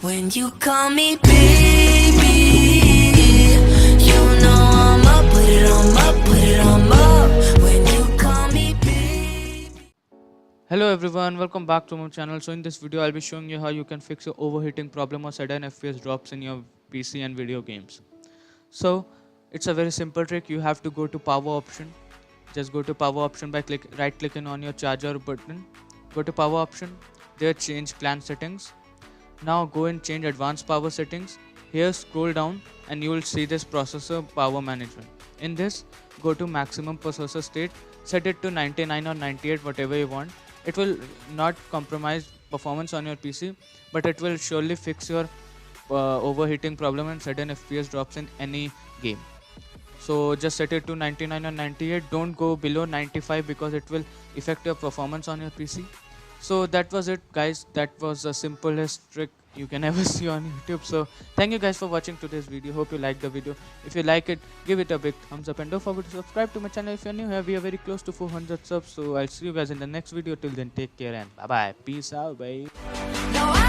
When you call me baby, you know I'ma put it on my, put it on my. When you call me baby. Hello everyone, welcome back to my channel. So in this video I'll be showing you how you can fix your overheating problem or sudden FPS drops in your PC and video games. So it's a very simple trick. You have to go to power option. Just go to power option by right clicking on your charger button. Go to power option, there change plan settings. Now go and change advanced power settings. Here scroll down and you will see this processor power management. In this, go to maximum processor state, set it to 99 or 98, whatever you want. It will not compromise performance on your PC, but it will surely fix your overheating problem and sudden FPS drops in any game. So just set it to 99 or 98. Don't go below 95 because it will affect your performance on your PC. So that was it, guys. That was the simplest trick you can ever see on YouTube. So thank you guys for watching today's video. Hope you liked the video. If you like it, give it a big thumbs up and don't forget to subscribe to my channel if you're new here. We are very close to 400 subs. So I'll see you guys in the next video. Till then, take care and bye bye. Peace out, bye. No, I